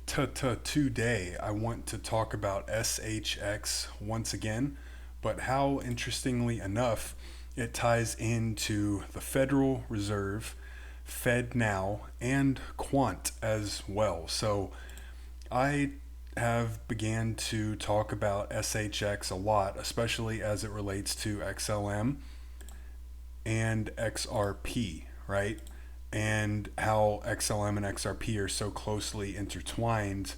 Today, I want to talk about SHX once again, but how interestingly enough, it ties into the Federal Reserve, FedNow, and Quant as well. So I have began to talk about SHX a lot, especially as it relates to XLM and XRP, right? And how XLM and XRP are so closely intertwined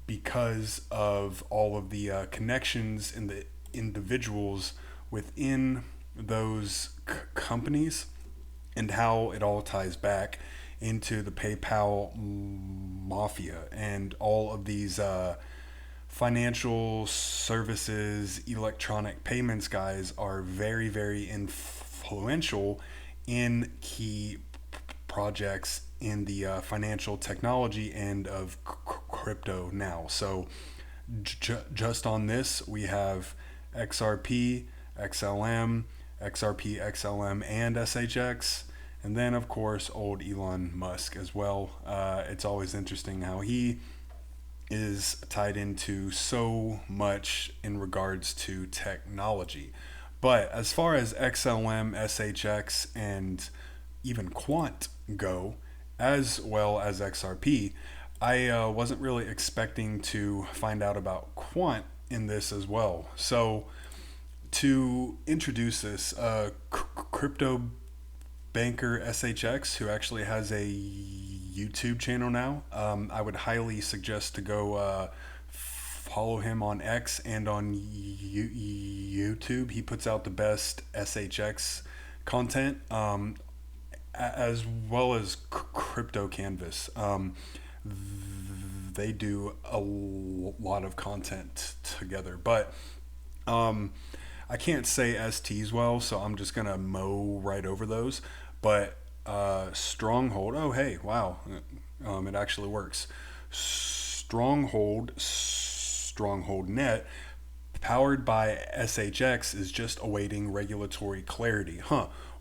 because of all of the connections and the individuals within those companies, and how it all ties back into the PayPal mafia and all of these financial services, electronic payments guys are very, very influential in key projects in the financial technology end of crypto now. So just on this, we have XRP, XLM, XRP, XLM, and SHX. And then, of course, old Elon Musk as well. It's always interesting how he is tied into so much in regards to technology. But as far as XLM, SHX, and even Quant go, as well as XRP, I wasn't really expecting to find out about Quant in this as well. So, to introduce this, crypto banker SHX, who actually has a YouTube channel now, I would highly suggest to go follow him on X and on YouTube. He puts out the best SHX content, as well as Crypto Canvas. They do a lot of content together, but I can't say STs well, so I'm just gonna mow right over those. But Stronghold, oh hey, wow, it actually works. Stronghold Net, powered by SHX, is just awaiting regulatory clarity.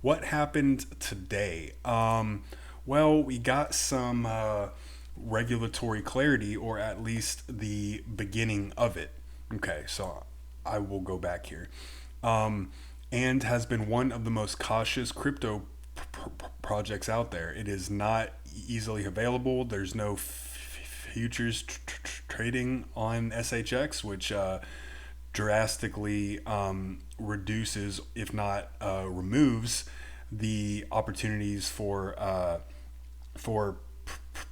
What happened today? Well, we got some regulatory clarity, or at least the beginning of it. Okay, so I will go back here. And has been one of the most cautious crypto projects out there. It is not easily available. There's no futures trading on SHX, which drastically reduces, if not removes, the opportunities for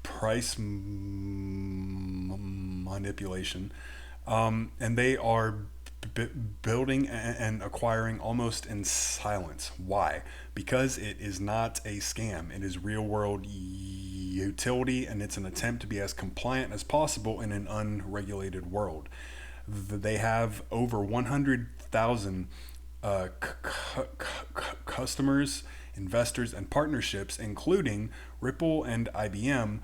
price manipulation. And they are building and acquiring almost in silence. Why? Because it is not a scam. It is real world utility, and it's an attempt to be as compliant as possible in an unregulated world. They have over 100,000 customers, investors, and partnerships, including Ripple and IBM,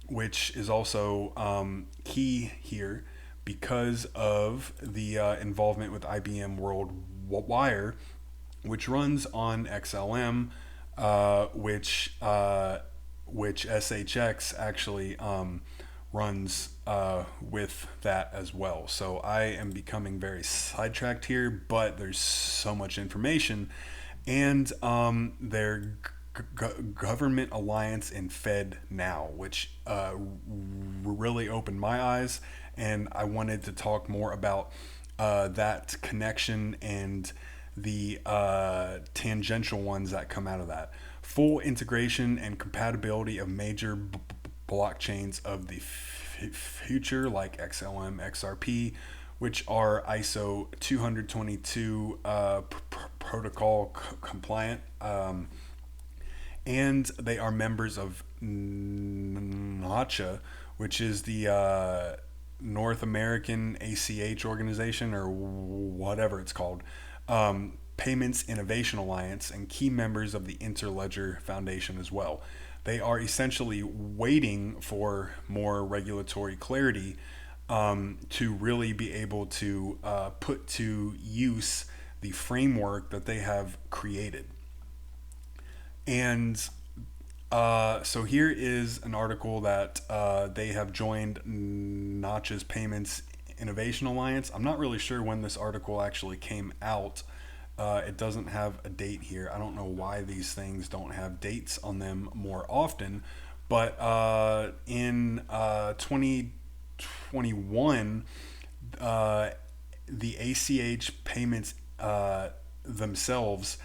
which is also key here because of the involvement with IBM WorldWire, which runs on XLM, which SHX actually runs with that as well. So I am becoming very sidetracked here, but there's so much information, and their government alliance in FedNow, which really opened my eyes, and I wanted to talk more about that connection and the tangential ones that come out of that. Full integration and compatibility of major blockchains of the future, like XLM, XRP, which are ISO 222 protocol compliant. And they are members of NACHA, which is the North American ACH organization, or whatever it's called, Payments Innovation Alliance, and key members of the Interledger Foundation as well. They are essentially waiting for more regulatory clarity to really be able to put to use the framework that they have created. And So here is an article that they have joined Notch's Payments Innovation Alliance. I'm not really sure when this article actually came out. It doesn't have a date here. I don't know why these things don't have dates on them more often. But in 2021, the ACH payments themselves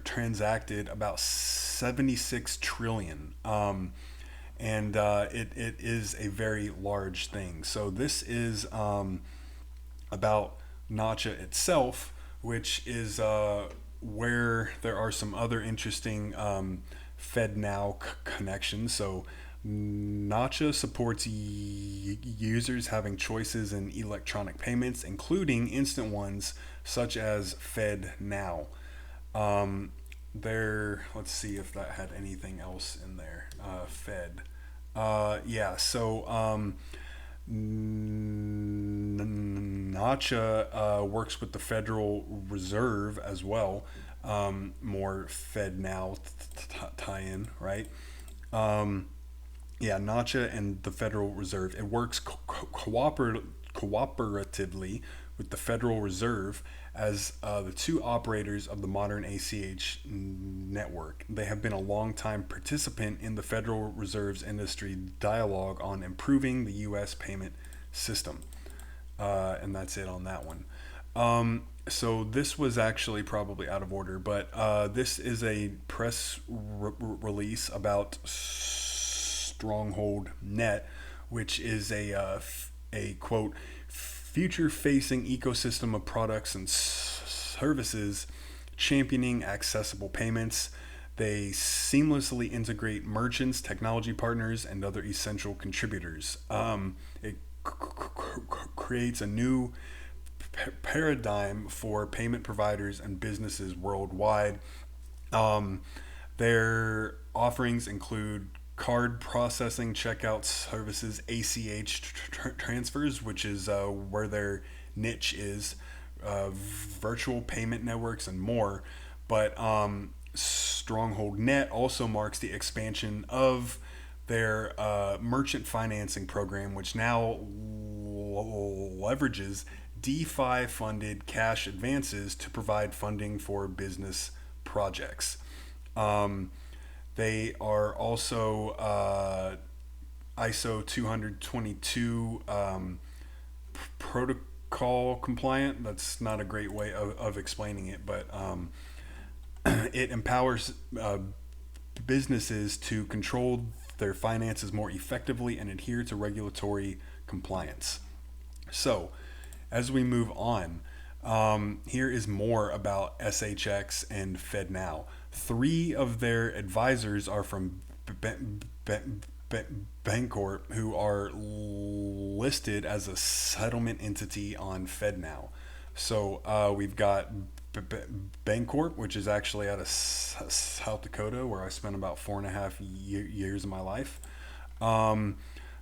transacted about 76 trillion. And it is a very large thing. So this is about Nacha itself, which is where there are some other interesting FedNow connections. So Nacha supports users having choices in electronic payments, including instant ones such as FedNow. Let's see if that had anything else in there. Fed. Yeah, so Nacha works with the Federal Reserve as well. More FedNow tie-in, right? Yeah, Nacha and the Federal Reserve. It works cooperatively with the Federal Reserve as the two operators of the modern ACH network. They have been a long-time participant in the Federal Reserve's industry dialogue on improving the U.S. payment system. And that's it on that one. So this was actually probably out of order, but this is a press release about Stronghold Net, which is a quote future-facing ecosystem of products and services championing accessible payments. They seamlessly integrate merchants, technology partners, and other essential contributors. It creates a new paradigm for payment providers and businesses worldwide. Their offerings include card processing, checkout services, ACH transfers, which is where their niche is, virtual payment networks, and more. But Stronghold Net also marks the expansion of their merchant financing program, which now leverages DeFi funded cash advances to provide funding for business projects. They are also ISO 222 protocol compliant. That's not a great way of explaining it, but it empowers businesses to control their finances more effectively and adhere to regulatory compliance. So, as we move on, here is more about SHX and FedNow. 3 of their advisors are from Bancorp, who are listed as a settlement entity on FedNow. So we've got Bancorp, which is actually out of South Dakota, where I spent about 4.5 years of my life.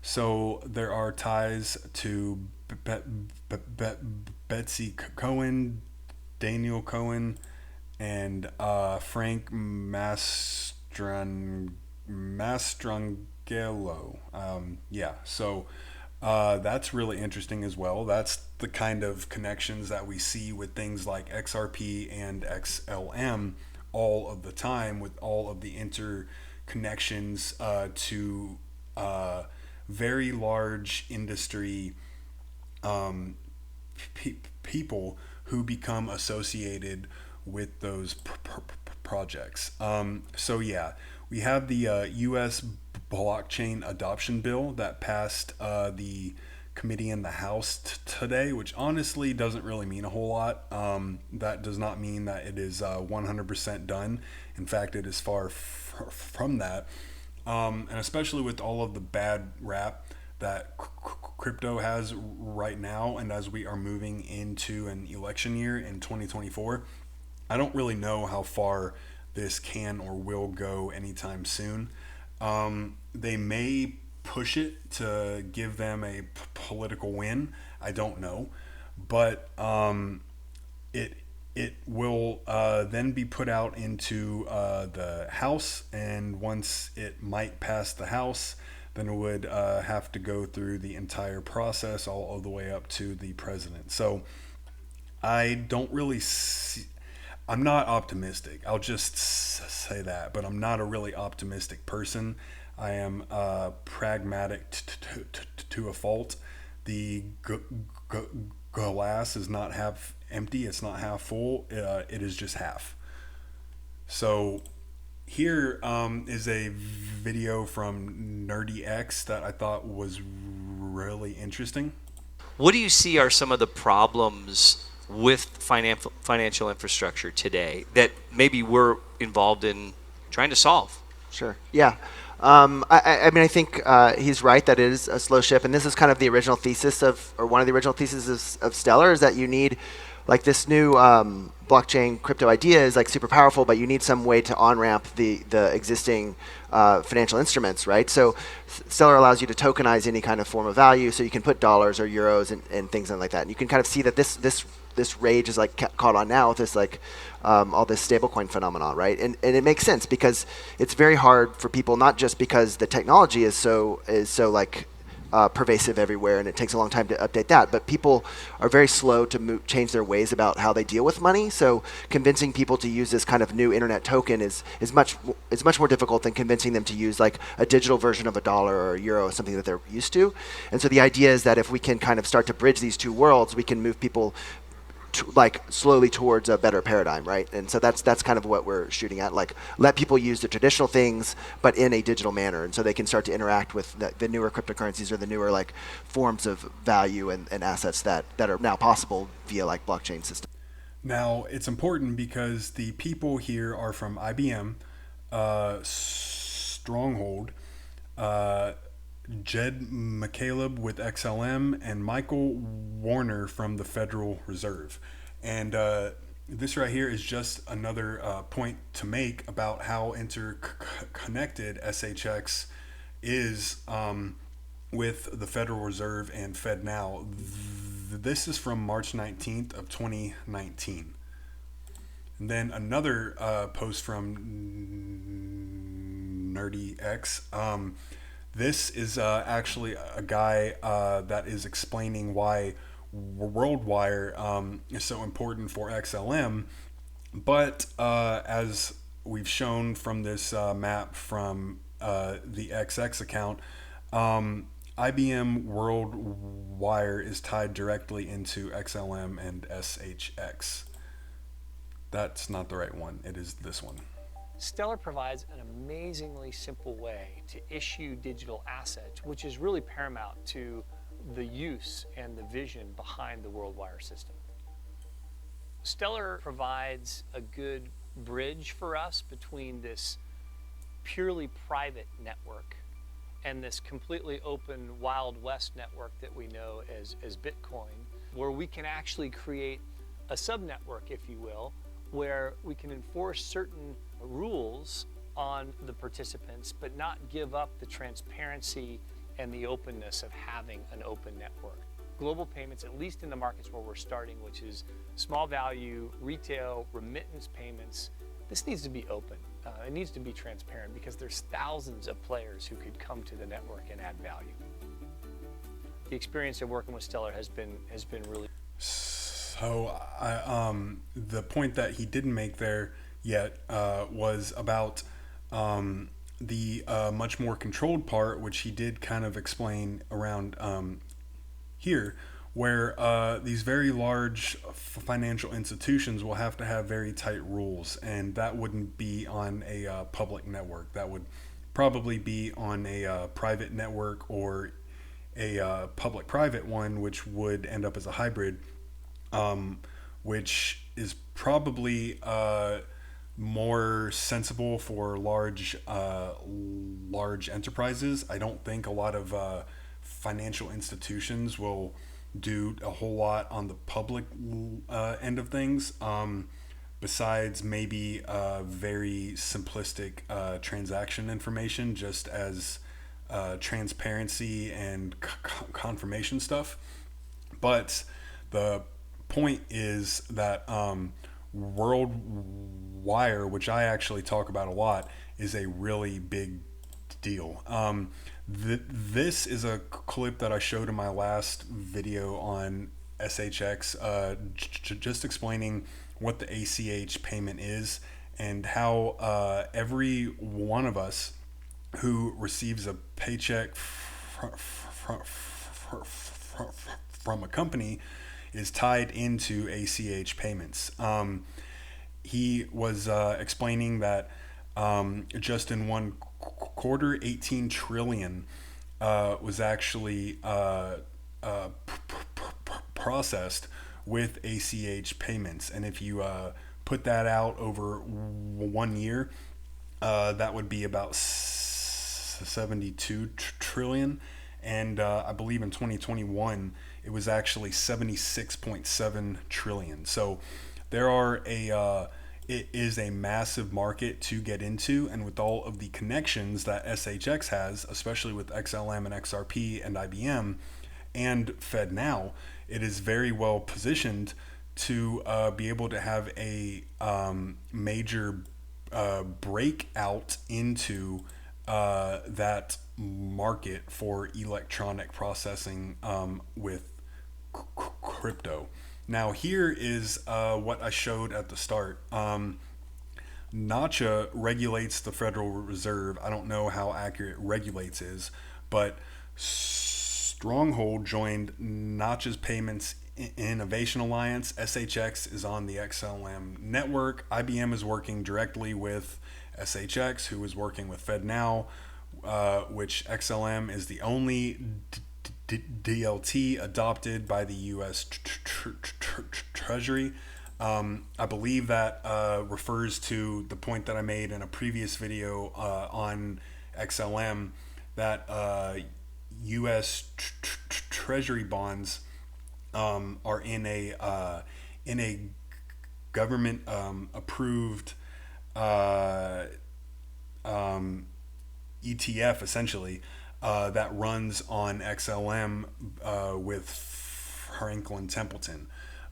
So there are ties to Betsy Cohen, Daniel Cohen, and Frank Mastrangelo. So that's really interesting as well. That's the kind of connections that we see with things like XRP and XLM all of the time, with all of the interconnections to very large industry people who become associated with those projects. So yeah, we have the U.S. blockchain adoption bill that passed the committee in the House today, which honestly doesn't really mean a whole lot. That does not mean that it is 100% done. In fact, it is far from that. And especially with all of the bad rap that crypto has right now, and as we are moving into an election year in 2024, I don't really know how far this can or will go anytime soon. They may push it to give them a political win. I don't know, but it it will then be put out into the House, and once it might pass the House, then it would have to go through the entire process all the way up to the president. So I don't really see, I'm not optimistic. I'll just say that, but I'm not a really optimistic person. I am pragmatic to a fault. The glass is not half empty. It's not half full. It is just half. So here is a video from Nerdy X that I thought was really interesting. What do you see are some of the problems with financial infrastructure today that maybe we're involved in trying to solve? Sure. Yeah. I mean, I think he's right that it is a slow ship, and this is kind of the original thesis or one of the original theses of Stellar, is that you need like this new blockchain crypto idea is like super powerful, but you need some way to on-ramp the existing financial instruments, right? So Stellar allows you to tokenize any kind of form of value, so you can put dollars or euros and things like that. And you can kind of see that this rage is like caught on now with this like all this stablecoin phenomenon, right? And it makes sense because it's very hard for people, not just because the technology is so like pervasive everywhere, and it takes a long time to update that. But people are very slow to change their ways about how they deal with money. So convincing people to use this kind of new internet token is much more difficult than convincing them to use like a digital version of a dollar or a euro, something that they're used to. And so the idea is that if we can kind of start to bridge these two worlds, we can move people like slowly towards a better paradigm, right? And so that's kind of what we're shooting at. Like, let people use the traditional things, but in a digital manner, and so they can start to interact with the newer cryptocurrencies or the newer like forms of value and assets that are now possible via like blockchain systems. Now, it's important because the people here are from IBM, Stronghold, Jed McCaleb with XLM, and Michael Warner from the Federal Reserve. And this right here is just another point to make about how interconnected SHX is with the Federal Reserve and FedNow. This is from March 19th of 2019. And then another post from Nerdy X. This is actually a guy that is explaining why WorldWire is so important for XLM. But as we've shown from this map from the XX account, IBM WorldWire is tied directly into XLM and SHX. That's not the right one. It is this one. Stellar provides an amazingly simple way to issue digital assets, which is really paramount to the use and the vision behind the WorldWire system. Stellar provides a good bridge for us between this purely private network and this completely open Wild West network that we know as Bitcoin, where we can actually create a subnetwork, if you will, where we can enforce certain rules on the participants, but not give up the transparency and the openness of having an open network. Global payments, at least in the markets where we're starting, which is small value, retail, remittance payments, this needs to be open. It needs to be transparent because there's thousands of players who could come to the network and add value. The experience of working with Stellar has been really. So the point that he didn't make there yet was about the much more controlled part, which he did kind of explain around here, where these very large financial institutions will have to have very tight rules, and that wouldn't be on a public network. That would probably be on a private network or a public-private one, which would end up as a hybrid, which is probably more sensible for large enterprises. I don't think a lot of financial institutions will do a whole lot on the public end of things, besides maybe very simplistic transaction information, just as transparency and confirmation stuff. But the point is that World Wire, which I actually talk about a lot, is a really big deal. This is a clip that I showed in my last video on SHX, just explaining what the ACH payment is and how every one of us who receives a paycheck from a company is tied into ACH payments. He was explaining that just in one quarter, 18 trillion was actually processed with ACH payments. And if you put that out over 1 year, that would be about 72 trillion. And I believe in 2021, it was actually 76.7 trillion. So there are it is a massive market to get into, and with all of the connections that SHX has, especially with XLM and XRP and IBM and FedNow, it is very well positioned to be able to have a major breakout into that market for electronic processing with crypto. Now here is what I showed at the start. NACHA regulates the Federal Reserve. I don't know how accurate regulates is, but Stronghold joined NACHA's Payments Innovation Alliance. SHX is on the XLM network. IBM is working directly with SHX, who is working with FedNow, which XLM is the only DLT adopted by the U.S. Treasury. I believe that refers to the point that I made in a previous video on XLM, that U.S. Treasury bonds are in a government approved ETF, essentially, that runs on XLM with Franklin Templeton.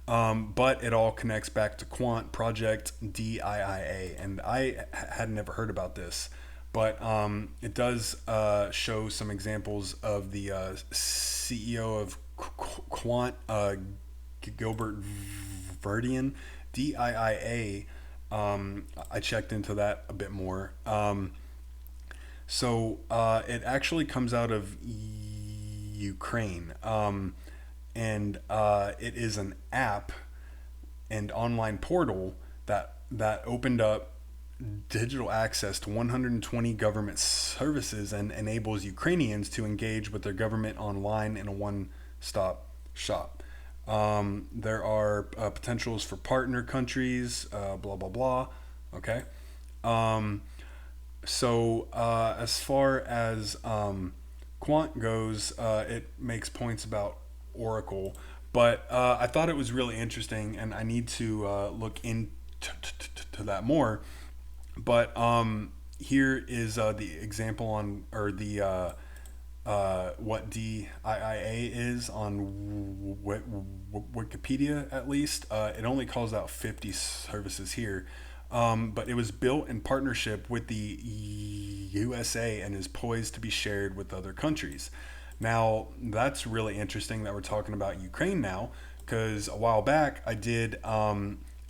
But it all connects back to Quant Project Diia, and I had never heard about this, but it does show some examples of the CEO of Quant, Gilbert Verdian. Diia, I checked into that a bit more. So it actually comes out of Ukraine, and it is an app and online portal that opened up digital access to 120 government services and enables Ukrainians to engage with their government online in a one-stop shop. There are potentials for partner countries, blah, blah, blah. Okay. So as far as Quant goes, it makes points about Oracle, but I thought it was really interesting, and I need to look into that more. But here is the example on, or the what Diia is on Wikipedia, at least. It only calls out 50 services here. But it was built in partnership with the USA and is poised to be shared with other countries. Now, that's really interesting that we're talking about Ukraine now, because a while back I did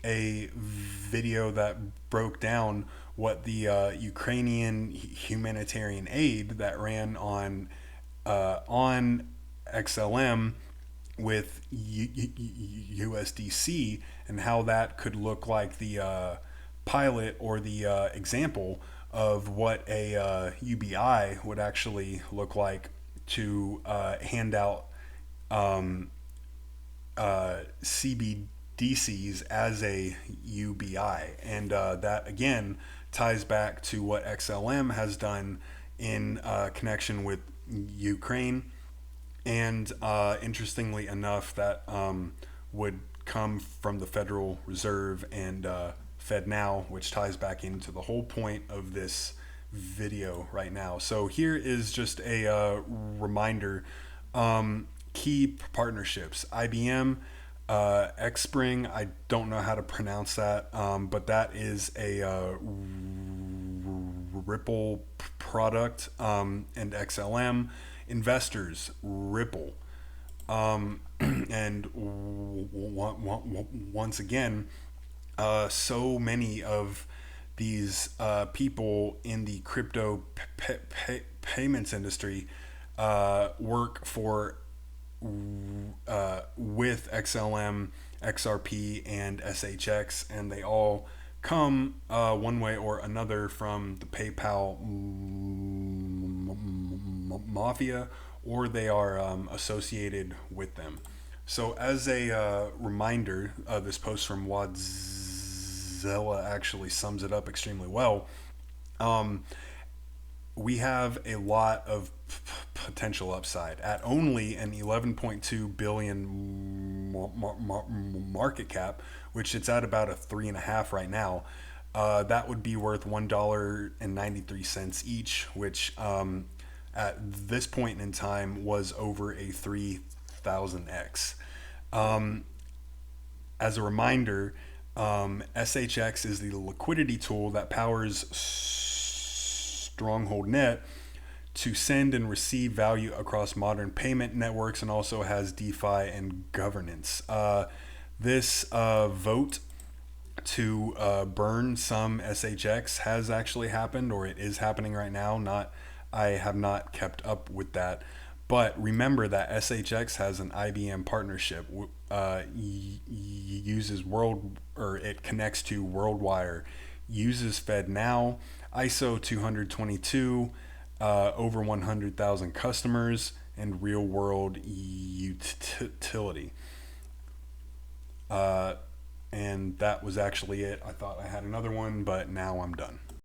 a video that broke down what the Ukrainian humanitarian aid that ran on XLM with USDC, and how that could look like the pilot or the example of what a UBI would actually look like to hand out CBDCs as a UBI. And that again ties back to what XLM has done in connection with Ukraine. And interestingly enough, that would come from the Federal Reserve and FedNow, which ties back into the whole point of this video right now. So here is just a reminder. Key partnerships: IBM, Xspring, I don't know how to pronounce that, but that is a Ripple product, and XLM. Investors, Ripple. And once again, so many of these people in the crypto payments industry work for with XLM, XRP, and SHX, and they all come one way or another from the PayPal mafia, or they are associated with them. So as a reminder, this post from Wadzilla actually sums it up extremely well. We have a lot of potential upside at only an 11.2 billion market cap, which it's at about a 3.5 right now. That would be worth $1.93 each, which at this point in time was over a 3,000x. As a reminder, SHX is the liquidity tool that powers Stronghold Net to send and receive value across modern payment networks, and also has DeFi and governance. This vote to burn some SHX has actually happened, or it is happening right now. I have not kept up with that, but remember that SHX has an IBM partnership. It connects to WorldWire, uses FedNow, ISO 222, over 100,000 customers, and real world utility. And that was actually it. I thought I had another one, but now I'm done.